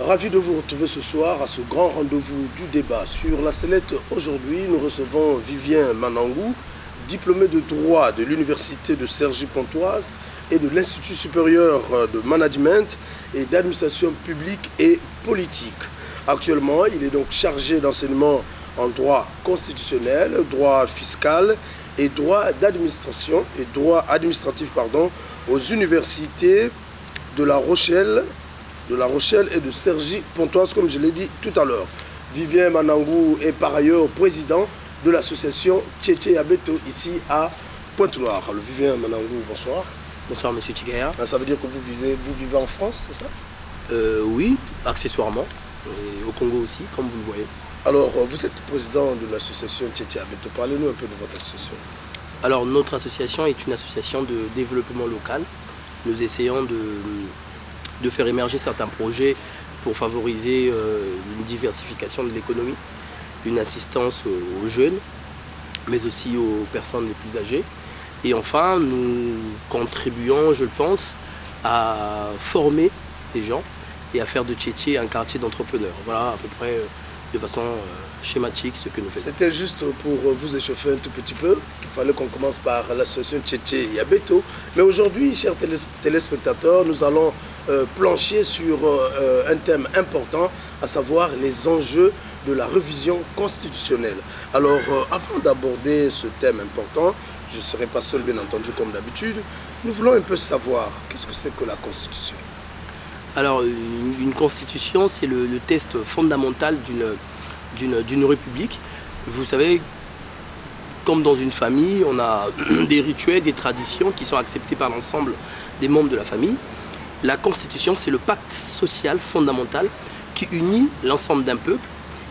Ravi de vous retrouver ce soir à ce grand rendez-vous du débat. Sur la sellette, aujourd'hui, nous recevons Vivien Manangou, diplômé de droit de l'Université de Cergy-Pontoise et de l'Institut supérieur de management et d'administration publique et politique. Actuellement, il est donc chargé d'enseignement en droit constitutionnel, droit fiscal et droit d'administration et droit administratif aux universités de La Rochelle et de Cergy-Pontoise, comme je l'ai dit tout à l'heure. Vivien Manangou est par ailleurs président de l'association Tchétché Yabeto ici à Pointe-Noire. Alors Vivien Manangou, bonsoir. Bonsoir Monsieur Tigaya. Ça veut dire que vous vivez en France, c'est ça? Oui, accessoirement. Et au Congo aussi, comme vous le voyez. Alors vous êtes président de l'association Tchétché Yabeto. Parlez-nous un peu de votre association. Alors notre association est une association de développement local. Nous essayons de faire émerger certains projets pour favoriser une diversification de l'économie, une assistance aux jeunes, mais aussi aux personnes les plus âgées. Et enfin, nous contribuons, je le pense, à former des gens et à faire de Tchétché un quartier d'entrepreneurs. Voilà à peu près de façon schématique ce que nous faisons. C'était juste pour vous échauffer un tout petit peu. Il fallait qu'on commence par l'association Tchétché Yabeto. Mais aujourd'hui, chers téléspectateurs, nous allons plancher sur un thème important, à savoir les enjeux de la révision constitutionnelle. Alors, avant d'aborder ce thème important, je ne serai pas seul, bien entendu, comme d'habitude, nous voulons un peu savoir qu'est-ce que c'est que la Constitution. Alors, une constitution, c'est le test fondamental d'une république. Vous savez, comme dans une famille, on a des rituels, des traditions qui sont acceptés par l'ensemble des membres de la famille. La constitution, c'est le pacte social fondamental qui unit l'ensemble d'un peuple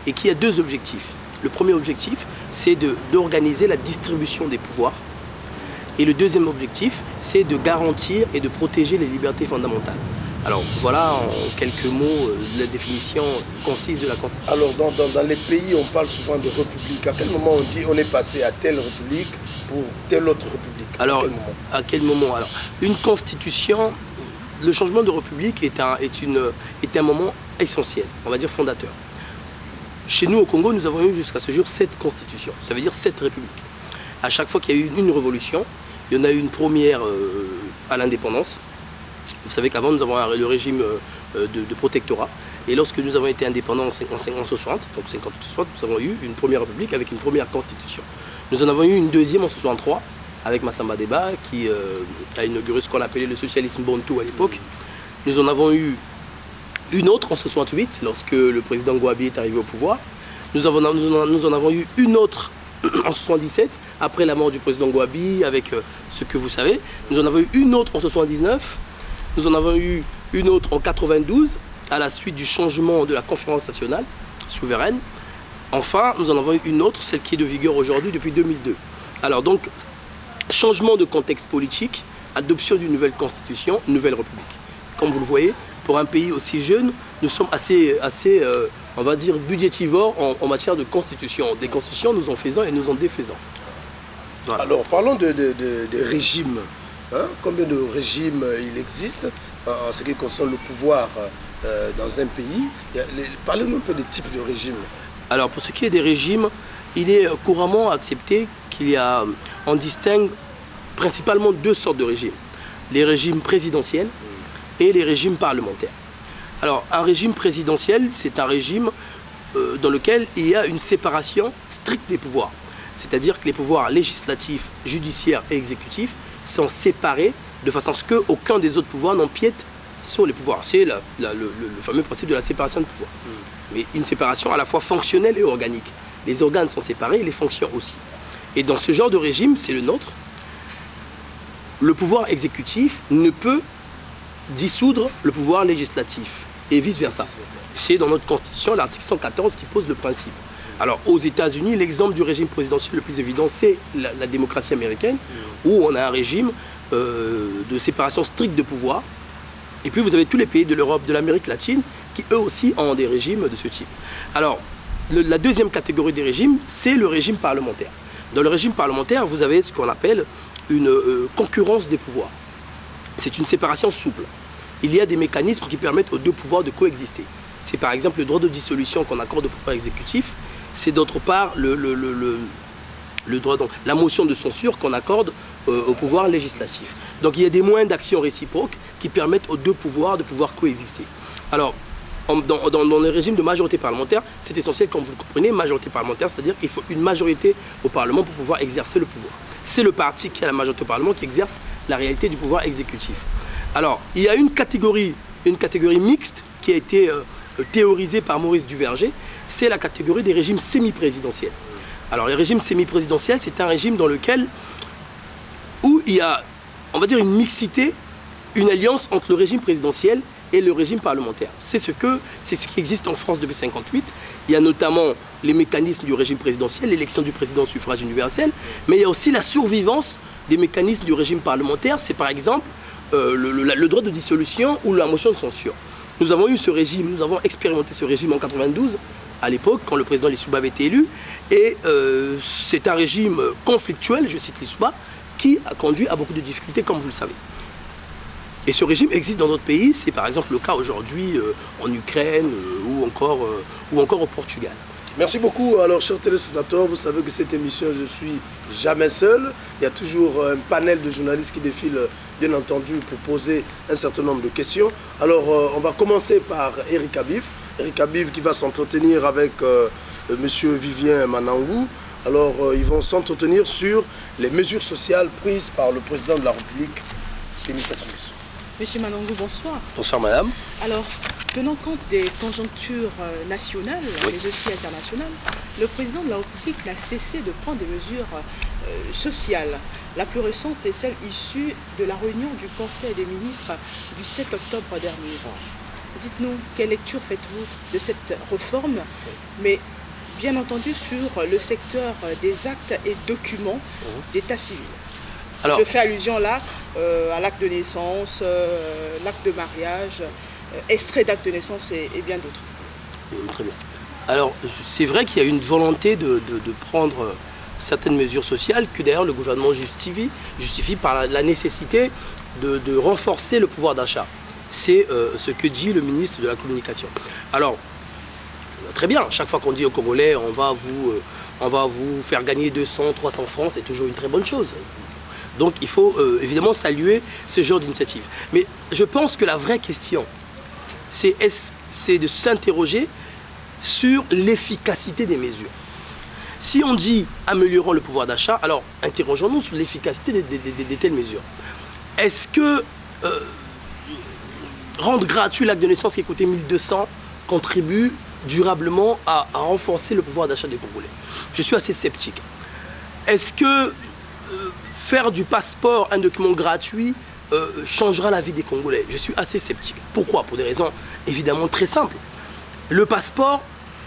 et qui a deux objectifs. Le premier objectif, c'est d'organiser la distribution des pouvoirs. Et le deuxième objectif, c'est de garantir et de protéger les libertés fondamentales. Alors voilà en quelques mots la définition concise de la Constitution. Alors dans les pays, on parle souvent de république. À quel moment on dit on est passé à telle république pour telle autre république? Alors à quel moment? Alors une constitution, le changement de république est un moment essentiel, on va dire fondateur. Chez nous au Congo, nous avons eu jusqu'à ce jour 7 constitutions, ça veut dire 7 républiques. À chaque fois qu'il y a eu une révolution, il y en a eu une première à l'indépendance. Vous savez qu'avant, nous avons le régime de protectorat. Et lorsque nous avons été indépendants en 1960, donc 1960, nous avons eu une première république avec une première constitution. Nous en avons eu une deuxième en 1963, avec Massamba Deba, qui a inauguré ce qu'on appelait le socialisme Bantou à l'époque. Nous en avons eu une autre en 1968, lorsque le président Gouabi est arrivé au pouvoir. Nous en avons eu une autre en 1977, après la mort du président Gouabi, avec ce que vous savez. Nous en avons eu une autre en 1979. Nous en avons eu une autre en 1992, à la suite du changement de la conférence nationale souveraine. Enfin, nous en avons eu une autre, celle qui est de vigueur aujourd'hui depuis 2002. Alors donc, changement de contexte politique, adoption d'une nouvelle constitution, une nouvelle république. Comme vous le voyez, pour un pays aussi jeune, nous sommes assez on va dire, budgétivores en matière de constitution. Des constitutions, nous en faisons et nous en défaisons. Voilà. Alors, parlons de régimes. Hein? Combien de régimes il existe en ce qui concerne le pouvoir dans un pays? Parlez-nous un peu des types de régimes. Alors pour ce qui est des régimes, il est couramment accepté on distingue principalement 2 sortes de régimes. Les régimes présidentiels et les régimes parlementaires. Alors un régime présidentiel, c'est un régime dans lequel il y a une séparation stricte des pouvoirs. C'est-à-dire que les pouvoirs législatifs, judiciaires et exécutifs sont séparés de façon à ce qu'aucun des autres pouvoirs n'empiète sur les pouvoirs. C'est le fameux principe de la séparation de pouvoirs. Mais une séparation à la fois fonctionnelle et organique. Les organes sont séparés et les fonctions aussi. Et dans ce genre de régime, c'est le nôtre, le pouvoir exécutif ne peut dissoudre le pouvoir législatif et vice-versa. C'est dans notre constitution l'article 114 qui pose le principe. Alors aux États-Unis, l'exemple du régime présidentiel le plus évident, c'est la démocratie américaine, où on a un régime de séparation stricte de pouvoir. Et puis vous avez tous les pays de l'Europe, de l'Amérique latine, qui eux aussi ont des régimes de ce type. Alors, la deuxième catégorie des régimes, c'est le régime parlementaire. Dans le régime parlementaire, vous avez ce qu'on appelle une concurrence des pouvoirs. C'est une séparation souple. Il y a des mécanismes qui permettent aux deux pouvoirs de coexister. C'est par exemple le droit de dissolution qu'on accorde au pouvoir exécutif. C'est d'autre part le droit, donc, la motion de censure qu'on accorde au pouvoir législatif. Donc il y a des moyens d'action réciproque qui permettent aux deux pouvoirs de pouvoir coexister. Alors, dans le régime de majorité parlementaire, c'est essentiel, comme vous le comprenez, majorité parlementaire, c'est-à-dire qu'il faut une majorité au Parlement pour pouvoir exercer le pouvoir. C'est le parti qui a la majorité au Parlement qui exerce la réalité du pouvoir exécutif. Alors, il y a une catégorie mixte qui a été théorisée par Maurice Duverger, c'est la catégorie des régimes semi-présidentiels. Alors, les régimes semi-présidentiels, c'est un régime dans lequel, où il y a, on va dire, une mixité, une alliance entre le régime présidentiel et le régime parlementaire. C'est ce qui existe en France depuis 1958. Il y a notamment les mécanismes du régime présidentiel, l'élection du président au suffrage universel, mais il y a aussi la survivance des mécanismes du régime parlementaire. C'est par exemple le droit de dissolution ou la motion de censure. Nous avons eu ce régime, nous avons expérimenté ce régime en 1992, à l'époque, quand le président Lissouba avait été élu, et c'est un régime conflictuel, je cite Lissouba, qui a conduit à beaucoup de difficultés, comme vous le savez. Et ce régime existe dans d'autres pays, c'est par exemple le cas aujourd'hui en Ukraine ou encore au Portugal. Merci beaucoup. Alors, chers téléspectateurs, vous savez que cette émission, je suis jamais seul. Il y a toujours un panel de journalistes qui défilent, bien entendu, pour poser un certain nombre de questions. Alors, on va commencer par Eric Habib. Eric Habib qui va s'entretenir avec monsieur Vivien Manangou. Alors, ils vont s'entretenir sur les mesures sociales prises par le président de la République, Denis Sassou Nguesso. Monsieur Manangou, bonsoir. Bonsoir madame. Alors, tenant compte des conjonctures nationales, oui, mais aussi internationales, le président de la République n'a cessé de prendre des mesures sociales. La plus récente est celle issue de la réunion du Conseil des ministres du 7 octobre dernier. Dites-nous, quelle lecture faites-vous de cette réforme, mais bien entendu sur le secteur des actes et documents d'état civil? Alors, je fais allusion là à l'acte de naissance, l'acte de mariage, extrait d'acte de naissance et bien d'autres. Très bien. Alors, c'est vrai qu'il y a une volonté de prendre certaines mesures sociales que d'ailleurs le gouvernement justifie par la nécessité de renforcer le pouvoir d'achat. C'est ce que dit le ministre de la Communication. Alors, très bien, chaque fois qu'on dit aux Congolais, on va vous faire gagner 200, 300 francs, c'est toujours une très bonne chose. Donc il faut évidemment saluer ce genre d'initiative. Mais je pense que la vraie question, c'est de s'interroger sur l'efficacité des mesures. Si on dit améliorons le pouvoir d'achat, alors interrogeons-nous sur l'efficacité de telles mesures. Est-ce que rendre gratuit l'acte de naissance qui coûtait 1200 contribue durablement à renforcer le pouvoir d'achat des Congolais? Je suis assez sceptique. Est-ce que faire du passeport un document gratuit changera la vie des Congolais? Je suis assez sceptique. Pourquoi? Pour des raisons évidemment très simples. Le passeport,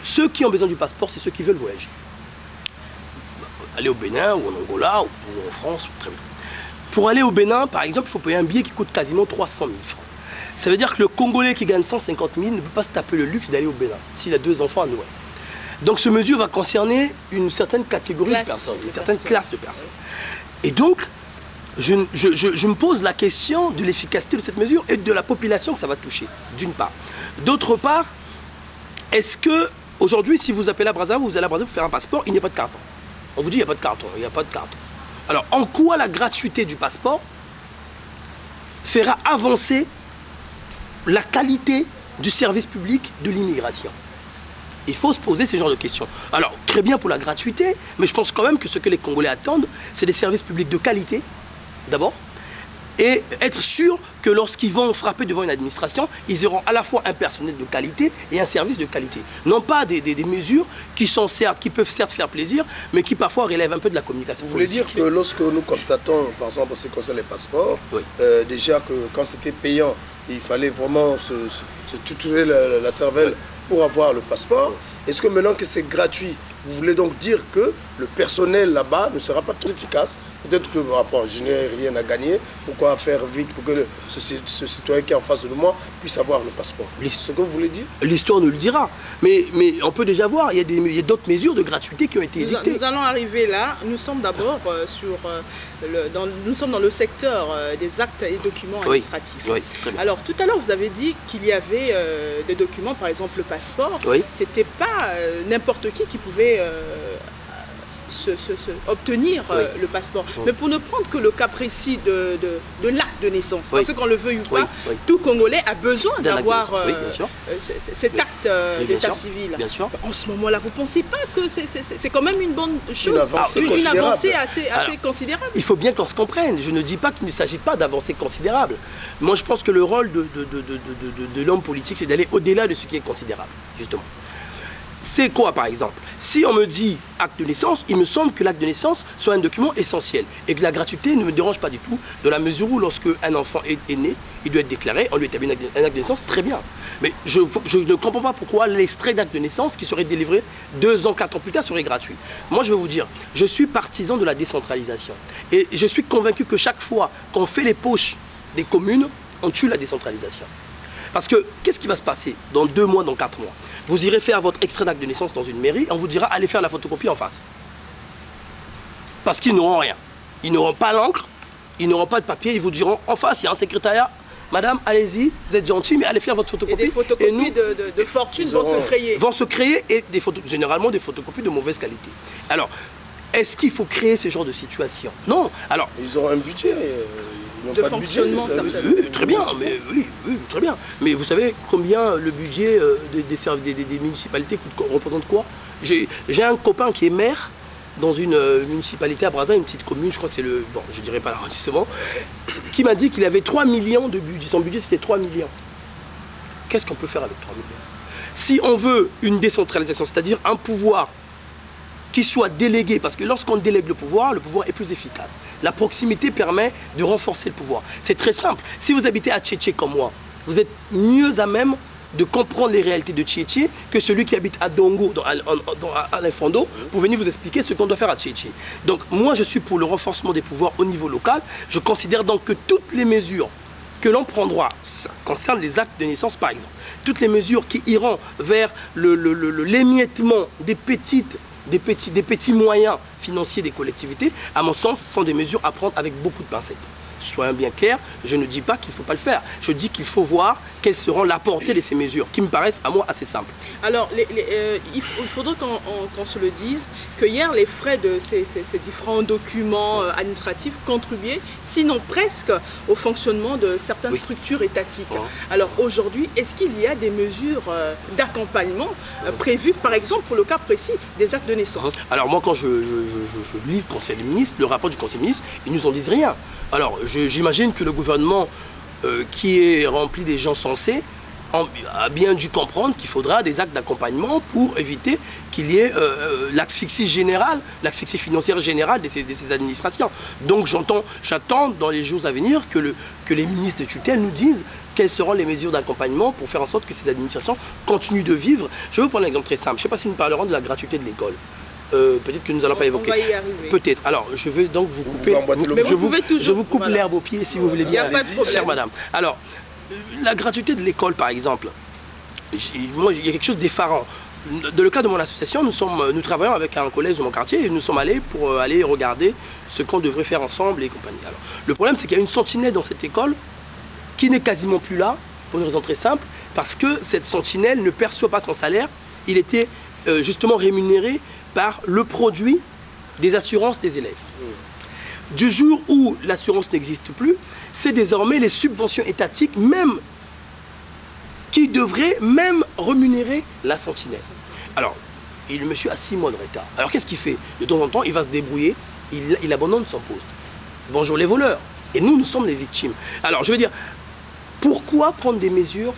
ceux qui ont besoin du passeport, c'est ceux qui veulent voyager. Aller au Bénin ou en Angola ou en France, très bien. Pour aller au Bénin, par exemple, il faut payer un billet qui coûte quasiment 300 000 francs. Ça veut dire que le Congolais qui gagne 150 000 ne peut pas se taper le luxe d'aller au Bénin s'il a 2 enfants à Noël. Donc ce mesure va concerner une certaine catégorie de personnes, une certaine classe de personnes. Et donc, je me pose la question de l'efficacité de cette mesure et de la population que ça va toucher, d'une part. D'autre part, est-ce que, aujourd'hui, si vous appelez à Brazzaville, vous allez à Brazzaville faire un passeport, il n'y a pas de carton. On vous dit, il n'y a pas de carton, il n'y a pas de carton. Alors, en quoi la gratuité du passeport fera avancer la qualité du service public de l'immigration? Il faut se poser ce genre de questions. Alors, très bien pour la gratuité, mais je pense quand même que ce que les Congolais attendent, c'est des services publics de qualité, d'abord, et être sûr que lorsqu'ils vont frapper devant une administration, ils auront à la fois un personnel de qualité et un service de qualité. Non pas des mesures qui peuvent certes faire plaisir, mais qui parfois relèvent un peu de la communication. Vous voulez dire que lorsque nous constatons, par exemple, en ce qui concerne les passeports, oui. Déjà que quand c'était payant, il fallait vraiment se tutorer la cervelle pour avoir le passeport. Est-ce que maintenant que c'est gratuit, vous voulez donc dire que le personnel là-bas ne sera pas très efficace? Peut-être que je n'ai rien à gagner. Pourquoi faire vite pour que ce citoyen qui est en face de moi puisse avoir le passeport? C'est ce que vous voulez dire? L'histoire nous le dira. Mais on peut déjà voir, il y a d'autres mesures de gratuité qui ont été édictées. Nous allons arriver là. Nous sommes d'abord nous sommes dans le secteur des actes et documents administratifs. Oui, très bien. Alors tout à l'heure, vous avez dit qu'il y avait des documents, par exemple le passeport. Oui. C'était pas n'importe qui pouvait obtenir le passeport. Mais pour ne prendre que le cas précis de l'acte de naissance, parce qu'on le veuille ou pas, tout Congolais a besoin d'avoir cet acte d'état civil. Bien sûr. En ce moment-là, vous ne pensez pas que c'est quand même une bonne chose, une avancée assez considérable? Il faut bien qu'on se comprenne. Je ne dis pas qu'il ne s'agit pas d'avancées considérables. Moi, je pense que le rôle de l'homme politique, c'est d'aller au-delà de ce qui est considérable, justement. C'est quoi, par exemple? Si on me dit acte de naissance, il me semble que l'acte de naissance soit un document essentiel et que la gratuité ne me dérange pas du tout, dans la mesure où lorsque un enfant est né, il doit être déclaré, on lui établit un acte de naissance, très bien. Mais je ne comprends pas pourquoi l'extrait d'acte de naissance qui serait délivré 2 ans, 4 ans plus tard serait gratuit. Moi, je vais vous dire, je suis partisan de la décentralisation. Et je suis convaincu que chaque fois qu'on fait les poches des communes, on tue la décentralisation. Parce que, qu'est-ce qui va se passer dans 2 mois, dans 4 mois? Vous irez faire votre extrait d'acte de naissance dans une mairie, on vous dira allez faire la photocopie en face. Parce qu'ils n'auront rien. Ils n'auront pas l'encre, ils n'auront pas de papier, ils vous diront en face, il y a un secrétariat, madame, allez-y, vous êtes gentil, mais allez faire votre photocopie. Et des photocopies nous, de fortune vont se créer. Vont se créer, et généralement des photocopies de mauvaise qualité. Alors, est-ce qu'il faut créer ce genre de situation? Non. Alors, ils auront un budget. De fonctionnement, ça oui, très bien, mais oui, très bien. Mais vous savez combien le budget des municipalités représente quoi? J'ai un copain qui est maire dans une municipalité à Brazza, une petite commune, je crois que c'est le... Bon, je dirais pas l'arrondissement, qui m'a dit qu'il avait 3 millions de budget. Son budget, c'était 3 millions. Qu'est-ce qu'on peut faire avec 3 millions? Si on veut une décentralisation, c'est-à-dire un pouvoir qui soit délégué, parce que lorsqu'on délègue le pouvoir est plus efficace. La proximité permet de renforcer le pouvoir. C'est très simple. Si vous habitez à Tchétché comme moi, vous êtes mieux à même de comprendre les réalités de Tchétché que celui qui habite à Dongo, à l'Infando, pour venir vous expliquer ce qu'on doit faire à Tchétché. Donc moi, je suis pour le renforcement des pouvoirs au niveau local. Je considère donc que toutes les mesures que l'on prendra, ça concerne les actes de naissance par exemple, toutes les mesures qui iront vers l'émiettement des petits moyens financiers des collectivités, à mon sens, sont des mesures à prendre avec beaucoup de pincettes. Soyons bien clairs, je ne dis pas qu'il ne faut pas le faire. Je dis qu'il faut voir quelles seront la portée de ces mesures, qui me paraissent à moi assez simples. Alors, il faudrait qu'on se le dise, que hier, les frais de ces différents documents administratifs contribuaient, sinon presque, au fonctionnement de certaines structures étatiques. Alors aujourd'hui, est-ce qu'il y a des mesures d'accompagnement prévues, par exemple, pour le cas précis des actes de naissance? Alors moi, quand je lis le Conseil des ministres, le rapport du Conseil des ministres, ils ne nous en disent rien. Alors, j'imagine que le gouvernement qui est rempli des gens sensés a bien dû comprendre qu'il faudra des actes d'accompagnement pour éviter qu'il y ait l'asphyxie générale, l'asphyxie financière générale de ces administrations. Donc j'attends dans les jours à venir que les ministres de tutelle nous disent quelles seront les mesures d'accompagnement pour faire en sorte que ces administrations continuent de vivre. Je vais vous prendre un exemple très simple. Je ne sais pas si nous parlerons de la gratuité de l'école. Peut-être que nous n'allons pas évoquer. On va y arriver. Peut-être. Alors, je vais donc vous couper. Je vous coupe l'herbe au pied si vous voulez bien. Il n'y a pas de problème. Chère madame. Alors, la gratuité de l'école, par exemple, moi, il y a quelque chose d'effarant. Dans le cas de mon association, nous travaillons avec un collège de mon quartier et nous sommes allés pour aller regarder ce qu'on devrait faire ensemble et compagnie. Alors, le problème, c'est qu'il y a une sentinelle dans cette école qui n'est quasiment plus là, pour une raison très simple, parce que cette sentinelle ne perçoit pas son salaire. Il était justement rémunéré par le produit des assurances des élèves. Du jour où l'assurance n'existe plus, c'est désormais les subventions étatiques même qui devraient même rémunérer la sentinelle. Alors, le monsieur a 6 mois de retard. Alors qu'est-ce qu'il fait? De temps en temps, il va se débrouiller, il abandonne son poste. Bonjour les voleurs. Et nous sommes les victimes. Alors, je veux dire, pourquoi prendre des mesures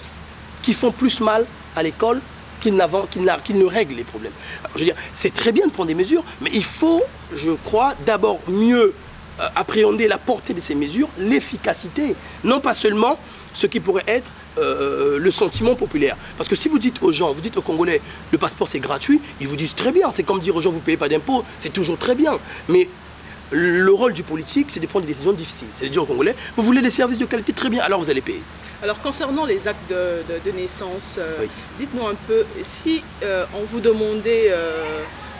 qui font plus mal à l'école qu'ils ne règlent les problèmes? Alors, je veux dire, c'est très bien de prendre des mesures, mais il faut, je crois, d'abord mieux appréhender la portée de ces mesures, l'efficacité, non pas seulement ce qui pourrait être le sentiment populaire. Parce que si vous dites aux gens, vous dites aux Congolais, le passeport c'est gratuit, ils vous disent très bien. C'est comme dire aux gens, vous ne payez pas d'impôts, c'est toujours très bien. Mais le rôle du politique, c'est de prendre des décisions difficiles. C'est de dire aux Congolais, vous voulez des services de qualité, très bien, alors vous allez payer. Alors concernant les actes de naissance, oui. Dites-nous un peu, si on vous demandait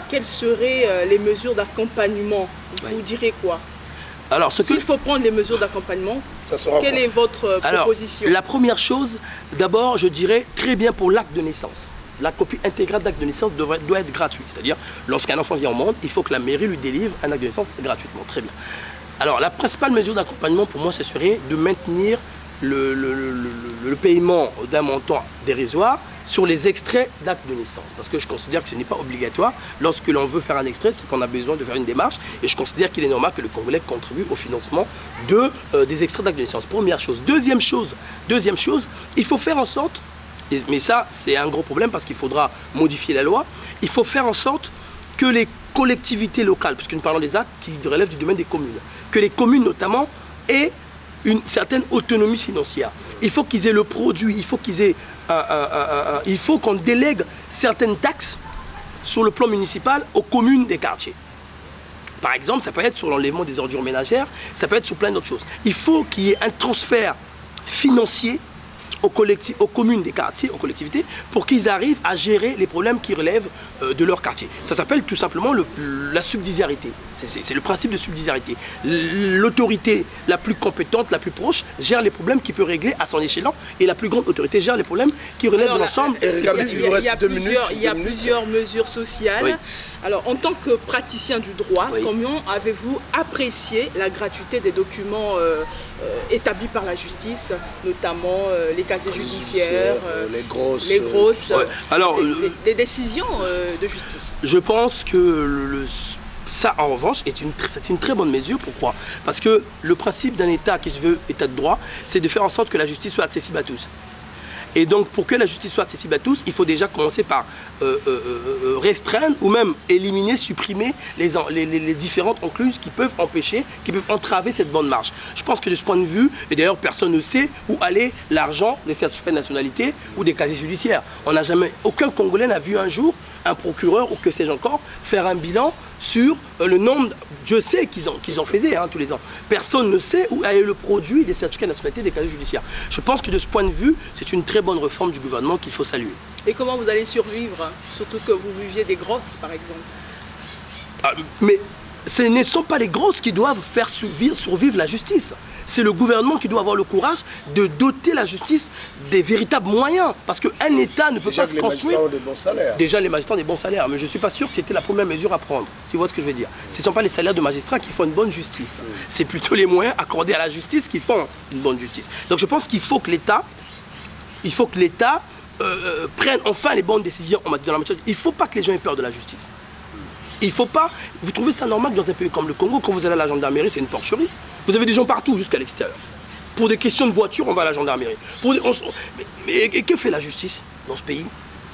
quelles seraient les mesures d'accompagnement, vous direz quoi? Alors, s'il faut prendre les mesures d'accompagnement, quelle est votre proposition? La première chose, d'abord, je dirais très bien pour l'acte de naissance. La copie intégrale d'acte de naissance doit être gratuite. C'est-à-dire, lorsqu'un enfant vient au monde, il faut que la mairie lui délivre un acte de naissance gratuitement. Très bien. Alors, la principale mesure d'accompagnement, pour moi, ce serait de maintenir le paiement d'un montant dérisoire sur les extraits d'actes de naissance. Parce que je considère que ce n'est pas obligatoire. Lorsque l'on veut faire un extrait, c'est qu'on a besoin de faire une démarche. Et je considère qu'il est normal que le Congolais contribue au financement des extraits d'actes de naissance. Première chose. Deuxième chose, il faut faire en sorte, mais ça c'est un gros problème parce qu'il faudra modifier la loi, il faut faire en sorte que les collectivités locales, puisque nous parlons des actes qui relèvent du domaine des communes, que les communes notamment aient une certaine autonomie financière. Il faut qu'ils aient le produit, il faut qu'ils aient il faut qu'on délègue certaines taxes sur le plan municipal aux communes des quartiers. Par exemple, ça peut être sur l'enlèvement des ordures ménagères, ça peut être sur plein d'autres choses. Il faut qu'il y ait un transfert financier aux communes des quartiers, aux collectivités, pour qu'ils arrivent à gérer les problèmes qui relèvent de leur quartier. Ça s'appelle tout simplement la subsidiarité. C'est le principe de subsidiarité. L'autorité la plus compétente, la plus proche, gère les problèmes qu'il peut régler à son échelon, et la plus grande autorité gère les problèmes qui relèvent de l'ensemble. Il y a plusieurs mesures sociales. Oui. Alors, en tant que praticien du droit, oui. Comment avez-vous apprécié la gratuité des documents établis par la justice, notamment les casiers judiciaires, les grosses ouais. Alors, les décisions de justice? Je pense que ça, en revanche, c'est une très bonne mesure. Pourquoi? Parce que le principe d'un État qui se veut État de droit, c'est de faire en sorte que la justice soit accessible à tous. Et donc, pour que la justice soit accessible à tous, il faut déjà commencer par restreindre ou même éliminer, supprimer les différentes encluses qui peuvent empêcher, qui peuvent entraver cette bonne marche. Je pense que de ce point de vue, et d'ailleurs personne ne sait où allait l'argent des certificats de nationalité ou des casiers judiciaires. On n'a jamais, aucun Congolais n'a vu un jour un procureur ou que sais-je encore faire un bilan sur le nombre, Dieu sait qu'ils en faisaient tous les ans. Personne ne sait où est le produit des certificats de nationalité des casiers judiciaires. Je pense que de ce point de vue, c'est une très bonne réforme du gouvernement qu'il faut saluer. Et comment vous allez survivre, surtout que vous viviez des grosses, par exemple? Mais ce ne sont pas les grosses qui doivent faire survivre la justice. C'est le gouvernement qui doit avoir le courage de doter la justice des véritables moyens. Parce qu'un État ne peut pas se construire... Déjà, les magistrats ont des bons salaires. Déjà, les magistrats ont des bons salaires. Mais je ne suis pas sûr que c'était la première mesure à prendre. Tu vois ce que je veux dire? Ce ne sont pas les salaires de magistrats qui font une bonne justice. C'est plutôt les moyens accordés à la justice qui font une bonne justice. Donc je pense qu'il faut que l'État... prenne enfin les bonnes décisions en matière. Il ne faut pas que les gens aient peur de la justice. Il ne faut pas... Vous trouvez ça normal que dans un pays comme le Congo, quand vous allez à la gendarmerie, c'est une porcherie? Vous avez des gens partout, jusqu'à l'extérieur. Pour des questions de voiture, on va à la gendarmerie. Et que fait la justice dans ce pays?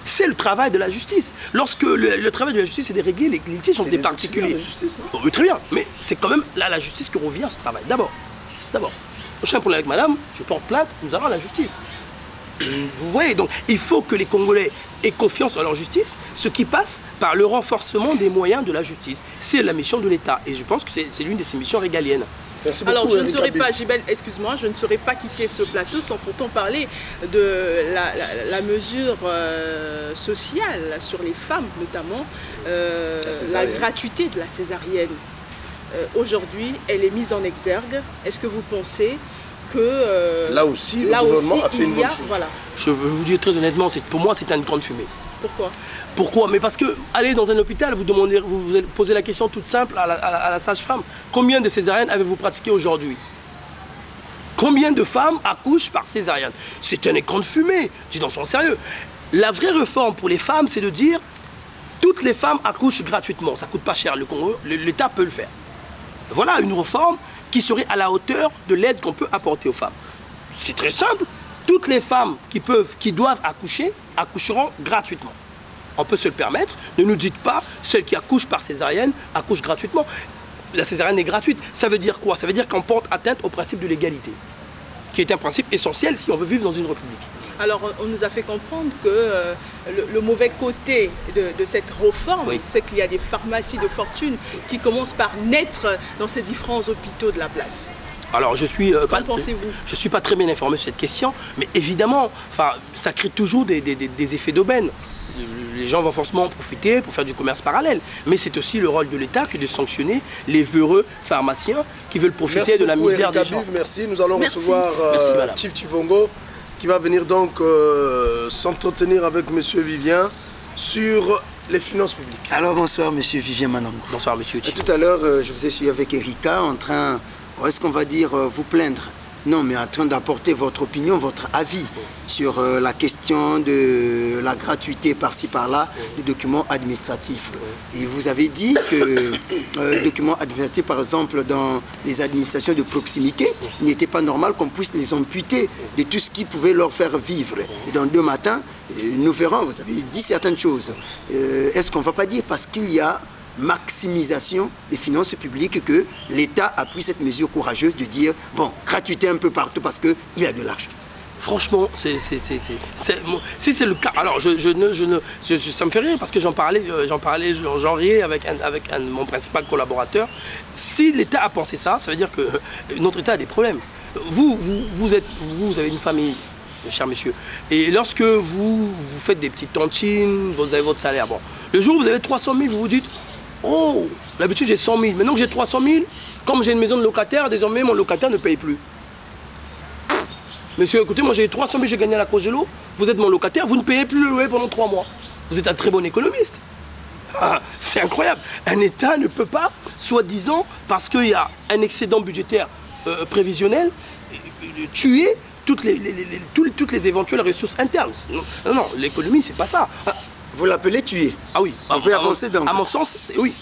C'est le travail de la justice. Lorsque le travail de la justice, c'est de régler les litiges entre des particuliers. De justice, hein. Oui, très bien, mais c'est quand même là la justice qui revient à ce travail. D'abord. J'ai un problème avec madame, je porte plainte, nous allons à la justice. Vous voyez, donc il faut que les Congolais aient confiance en leur justice, ce qui passe par le renforcement des moyens de la justice. C'est la mission de l'État et je pense que c'est l'une de ses missions régaliennes. Merci beaucoup. Alors je ne saurais pas, Djibel, excuse-moi, je ne saurais pas quitter ce plateau sans pourtant parler de la mesure sociale sur les femmes, notamment la gratuité de la césarienne. Aujourd'hui, elle est mise en exergue. Est-ce que vous pensez que là aussi, le gouvernement a fait une bonne chose. Voilà. Je veux vous dire très honnêtement, pour moi, c'est une grande fumée. Pourquoi? Mais parce que aller dans un hôpital, vous posez la question toute simple à la sage-femme. Combien de césariennes avez-vous pratiqué aujourd'hui? Combien de femmes accouchent par césarienne? C'est un écran de fumée, dis dans son sérieux. La vraie réforme pour les femmes, c'est de dire toutes les femmes accouchent gratuitement. Ça ne coûte pas cher. Le Congo, l'État peut le faire. Voilà une réforme qui serait à la hauteur de l'aide qu'on peut apporter aux femmes. C'est très simple. Toutes les femmes qui doivent accoucher, accoucheront gratuitement. On peut se le permettre. Ne nous dites pas, celles qui accouchent par césarienne accouchent gratuitement. La césarienne est gratuite. Ça veut dire quoi? Ça veut dire qu'on porte atteinte au principe de l'égalité, qui est un principe essentiel si on veut vivre dans une république. Alors, on nous a fait comprendre que le mauvais côté de cette réforme, oui, c'est qu'il y a des pharmacies de fortune qui commencent par naître dans ces différents hôpitaux de la place. Alors, je suis pas très bien informé sur cette question, mais évidemment, ça crée toujours des effets d'aubaine. Les gens vont forcément en profiter pour faire du commerce parallèle. Mais c'est aussi le rôle de l'État que de sanctionner les véreux pharmaciens qui veulent profiter de la misère des gens. Merci, nous allons recevoir Chief Chivongo qui va venir donc s'entretenir avec M. Vivien sur les finances publiques. Alors bonsoir M. Vivien Manango. Bonsoir M. Chief. Tout à l'heure, je vous ai suivi avec Erika en train, est-ce qu'on va dire, vous plaindre? Non, mais en train d'apporter votre opinion, votre avis sur la question de la gratuité par-ci par-là des documents administratifs. Et vous avez dit que les documents administratifs, par exemple, dans les administrations de proximité, il n'était pas normal qu'on puisse les amputer de tout ce qui pouvait leur faire vivre. Et dans 2 matins, nous verrons, vous avez dit certaines choses. Est-ce qu'on ne va pas dire parce qu'il y a maximisation des finances publiques que l'État a pris cette mesure courageuse de dire bon, gratuité un peu partout parce qu'il y a de l'argent? Franchement, si c'est le cas, alors ça me fait rire parce que j'en riais avec mon principal collaborateur. Si l'État a pensé ça, ça veut dire que notre État a des problèmes. Vous avez une famille, cher monsieur, et lorsque vous faites des petites tontines, vous avez votre salaire, bon, le jour où vous avez 300 000, vous vous dites oh, l'habitude j'ai 100 000, maintenant que j'ai 300 000, comme j'ai une maison de locataire, désormais mon locataire ne paye plus. Monsieur, écoutez, moi j'ai 300 000, j'ai gagné à la Cogelo, vous êtes mon locataire, vous ne payez plus le loyer pendant 3 mois. Vous êtes un très bon économiste. Ah, c'est incroyable. Un État ne peut pas, soi-disant, parce qu'il y a un excédent budgétaire prévisionnel, tuer toutes les éventuelles ressources internes. Non, l'économie, c'est pas ça. Vous l'appelez tuer? Ah oui. On peut avancer donc. À mon sens, oui.